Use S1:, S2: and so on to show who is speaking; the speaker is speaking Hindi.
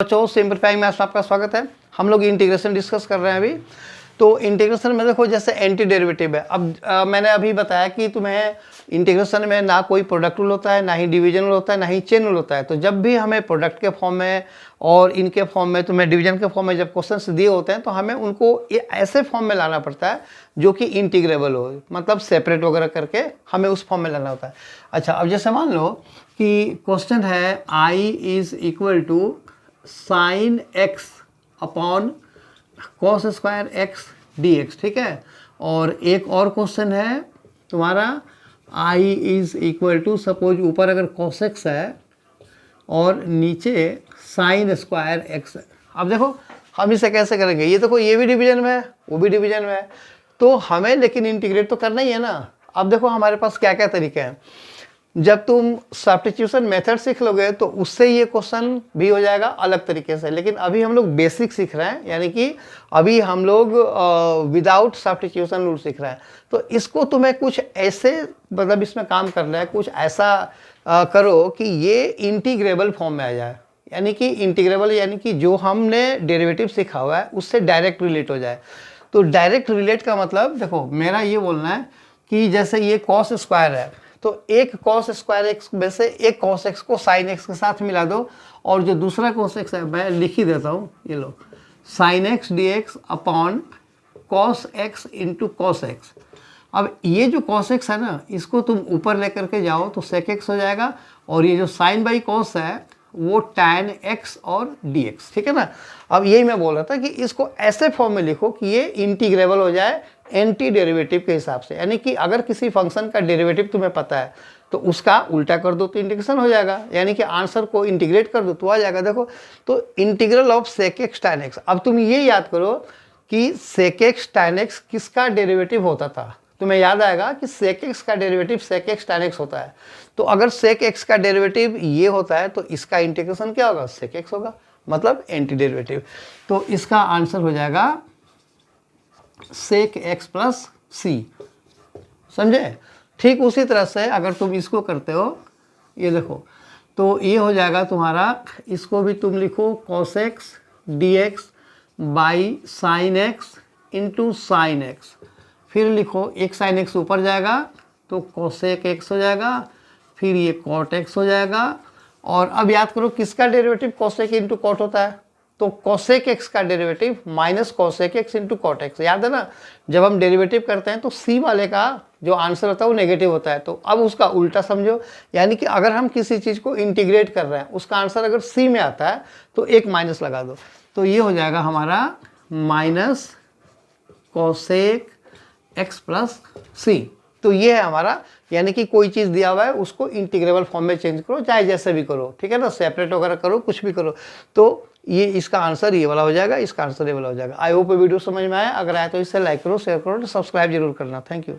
S1: बच्चों सिंपलीफाइंग मैथ्स में आपका स्वागत है। हम लोग इंटीग्रेशन डिस्कस कर रहे हैं अभी। तो इंटीग्रेशन में देखो जैसे एंटी डेरिवेटिव है। अब मैंने अभी बताया कि तुम्हें इंटीग्रेशन में ना कोई प्रोडक्ट रूल होता है, ना ही डिवीजन रूल होता है, ना ही चेन रूल होता है। तो जब भी हमें प्रोडक्ट के फॉर्म में और इनके फॉर्म में, तुम्हें डिवीजन के फॉर्म में जब क्वेश्चन दिए होते हैं तो हमें उनको ऐसे फॉर्म में लाना पड़ता है जो कि इंटीग्रेबल हो, मतलब सेपरेट वगैरह करके हमें उस फॉर्म में लाना होता है। अच्छा, अब जैसे मान लो कि क्वेश्चन है I is equal to sine x upon cos square x d x, ठीक है। और एक और क्वेश्चन है तुम्हारा I is equal to, suppose ऊपर अगर कॉस एक्स है और नीचे साइन स्क्वायर एक्स है। अब देखो हम इसे कैसे करेंगे, ये देखो ये भी डिवीजन में है, वो भी डिवीजन में है, तो हमें लेकिन इंटीग्रेट तो करना ही है ना। अब देखो हमारे पास क्या क्या तरीके हैं। जब तुम सब्स्टिट्यूशन मेथड सीख लोगे तो उससे ये क्वेश्चन भी हो जाएगा अलग तरीके से, लेकिन अभी हम लोग बेसिक सीख रहे हैं, यानी कि अभी हम लोग विदाउट सब्स्टिट्यूशन रूल सीख रहे हैं। तो इसको तुम्हें कुछ ऐसे, मतलब इसमें काम करना है, कुछ ऐसा करो कि ये इंटीग्रेबल फॉर्म में आ जाए। यानी कि इंटीग्रेबल यानी कि जो हमने डेरिवेटिव सीखा हुआ है उससे डायरेक्ट रिलेट हो जाए। तो डायरेक्ट रिलेट का मतलब देखो मेरा ये बोलना है कि जैसे ये कॉस स्क्वायर है तो एक कॉस स्क्वायर एक्स में से एक कॉस एक्स को साइन एक्स के साथ मिला दो, और जो दूसरा कॉस एक्स है मैं लिख ही देता हूँ, ये लो sine x d x upon cos x into cos x. अब ये जो कॉस एक्स है ना, इसको तुम ऊपर लेकर के जाओ तो सेक एक्स हो जाएगा, और ये जो साइन बाई कॉस है वो टैन एक्स और डी एक्स, ठीक है ना। अब यही मैं बोल रहा था कि इसको ऐसे फॉर्म में लिखो कि ये इंटीग्रेबल हो जाए एंटी डेरिवेटिव के हिसाब से। यानी कि अगर किसी फंक्शन का डेरिवेटिव तुम्हें पता है तो उसका उल्टा कर दो तो इंटीग्रेशन हो जाएगा, यानी कि आंसर को इंटीग्रेट कर दो तो आ जाएगा। देखो तो integral of sec x tan x. अब तुम ये याद करो कि सेक एक्स टैन एक्स किसका डेरिवेटिव होता था। तुम्हें याद आएगा कि सेक एक्स का derivative sec x tan x होता है। तो अगर सेक एक्स का डेरिवेटिव ये होता है तो इसका इंटीग्रेशन क्या होगा, सेक एक्स होगा, मतलब एंटी डेरिवेटिव। तो इसका आंसर हो जाएगा सेक एक्स प्लस सी, समझे। ठीक उसी तरह से अगर तुम इसको करते हो, ये देखो तो ये हो जाएगा तुम्हारा, इसको भी तुम लिखो cos x d x by sine x into sine x, फिर लिखो एक साइन एक्स ऊपर जाएगा तो कोसेक एक्स हो जाएगा, फिर ये कॉट एक्स हो जाएगा। और अब याद करो किसका डेरिवेटिव कोसेक इंटू कॉट होता है, तो कोसेक एक्स का derivative minus cosec x into cot x. याद है ना, जब हम डेरिवेटिव करते हैं तो सी वाले का जो आंसर होता है वो नेगेटिव होता है। तो अब उसका उल्टा समझो, यानी कि अगर हम किसी चीज़ को इंटीग्रेट कर रहे हैं उसका आंसर अगर सी में आता है तो एक माइनस लगा दो, तो ये हो जाएगा हमारा माइनस कोसेक एक्स प्लस सी। तो ये है हमारा, यानी कि कोई चीज़ दिया हुआ है उसको इंटीग्रेबल फॉर्म में चेंज करो, चाहे जैसे भी करो, ठीक है ना, सेपरेट वगैरह करो, कुछ भी करो। तो ये इसका आंसर ये वाला हो जाएगा, इसका आंसर ये वाला हो जाएगा। आई होप ये वीडियो समझ में आया। अगर आया तो इसे लाइक करो, शेयर करो, सब्सक्राइब जरूर करना। Thank you.